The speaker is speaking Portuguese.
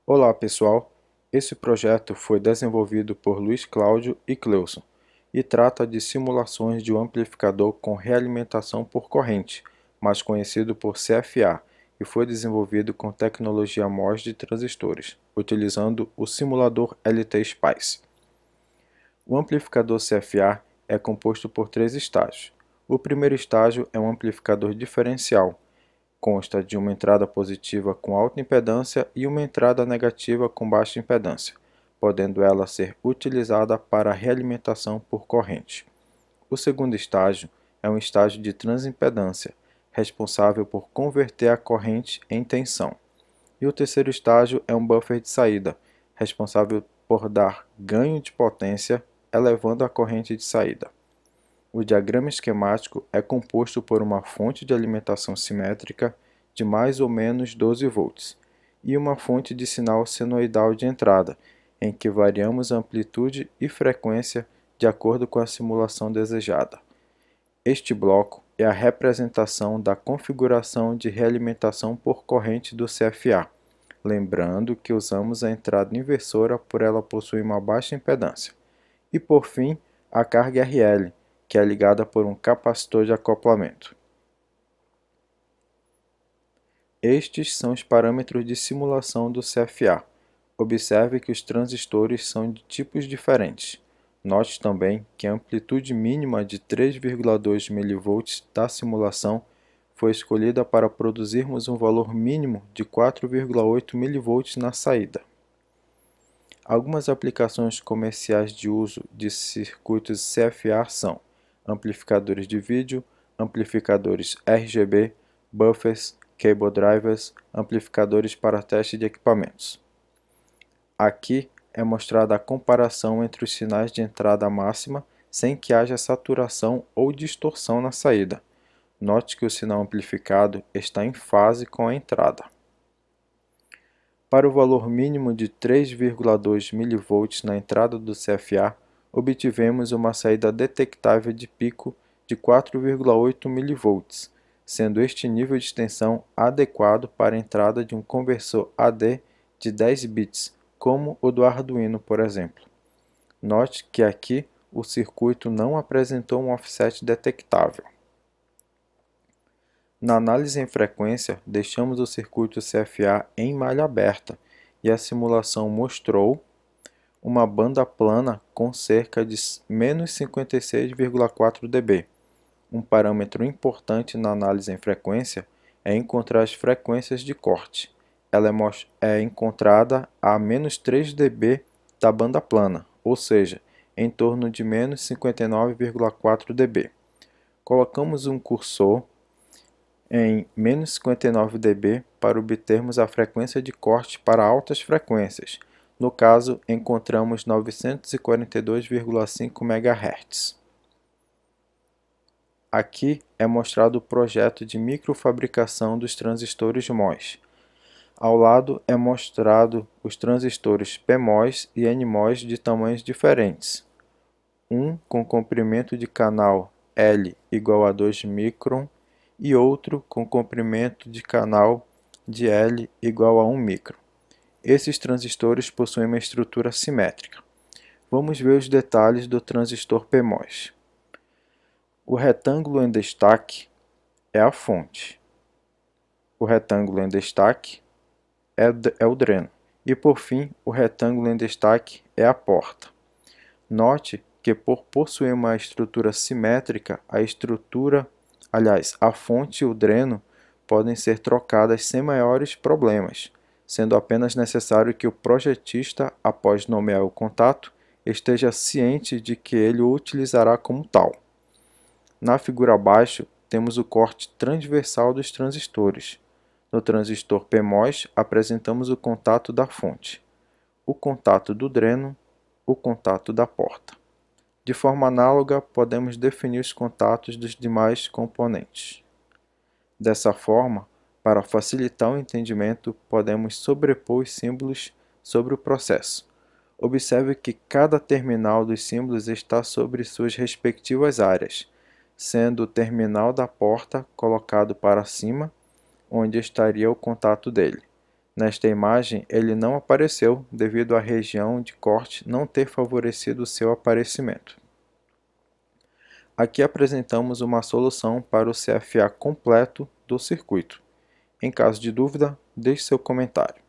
Olá pessoal, esse projeto foi desenvolvido por Luiz Cláudio e Cleuson e trata de simulações de um amplificador com realimentação por corrente, mais conhecido por CFA, e foi desenvolvido com tecnologia MOS de transistores, utilizando o simulador LT-Spice. O amplificador CFA é composto por três estágios. O primeiro estágio é um amplificador diferencial. Consta de uma entrada positiva com alta impedância e uma entrada negativa com baixa impedância, podendo ela ser utilizada para realimentação por corrente. O segundo estágio é um estágio de transimpedância, responsável por converter a corrente em tensão. E o terceiro estágio é um buffer de saída, responsável por dar ganho de potência, elevando a corrente de saída. O diagrama esquemático é composto por uma fonte de alimentação simétrica de mais ou menos 12 volts e uma fonte de sinal senoidal de entrada, em que variamos a amplitude e frequência de acordo com a simulação desejada. Este bloco é a representação da configuração de realimentação por corrente do CFA, lembrando que usamos a entrada inversora por ela possuir uma baixa impedância. E por fim, a carga RL, que é ligada por um capacitor de acoplamento. Estes são os parâmetros de simulação do CFA. Observe que os transistores são de tipos diferentes. Note também que a amplitude mínima de 3,2 mV da simulação foi escolhida para produzirmos um valor mínimo de 4,8 mV na saída. Algumas aplicações comerciais de uso de circuitos CFA são amplificadores de vídeo, amplificadores RGB, buffers, cable drivers, amplificadores para teste de equipamentos. Aqui é mostrada a comparação entre os sinais de entrada máxima sem que haja saturação ou distorção na saída. Note que o sinal amplificado está em fase com a entrada. Para o valor mínimo de 3,2 mV na entrada do CFA, obtivemos uma saída detectável de pico de 4,8 mV, sendo este nível de tensão adequado para a entrada de um conversor AD de 10 bits, como o do Arduino, por exemplo. Note que aqui o circuito não apresentou um offset detectável. Na análise em frequência, deixamos o circuito CFA em malha aberta e a simulação mostrou uma banda plana com cerca de menos 56,4 dB. Um parâmetro importante na análise em frequência é encontrar as frequências de corte. Ela é encontrada a menos 3 dB da banda plana, ou seja, em torno de menos 59,4 dB. Colocamos um cursor em menos 59 dB para obtermos a frequência de corte para altas frequências. No caso, encontramos 942,5 MHz. Aqui é mostrado o projeto de microfabricação dos transistores MOS. Ao lado é mostrado os transistores PMOS e NMOS de tamanhos diferentes. Um com comprimento de canal L igual a 2 micron e outro com comprimento de canal de L igual a 1 micron. Esses transistores possuem uma estrutura simétrica. Vamos ver os detalhes do transistor PMOS. O retângulo em destaque é a fonte. O retângulo em destaque é o dreno. E por fim, o retângulo em destaque é a porta. Note que por possuir uma estrutura simétrica, a fonte e o dreno podem ser trocadas sem maiores problemas, sendo apenas necessário que o projetista, após nomear o contato, esteja ciente de que ele o utilizará como tal. Na figura abaixo, temos o corte transversal dos transistores. No transistor PMOS, apresentamos o contato da fonte, o contato do dreno, o contato da porta. De forma análoga, podemos definir os contatos dos demais componentes. Dessa forma, para facilitar o entendimento, podemos sobrepor os símbolos sobre o processo. Observe que cada terminal dos símbolos está sobre suas respectivas áreas, sendo o terminal da porta colocado para cima, onde estaria o contato dele. Nesta imagem, ele não apareceu devido à região de corte não ter favorecido seu aparecimento. Aqui apresentamos uma solução para o CFA completo do circuito. Em caso de dúvida, deixe seu comentário.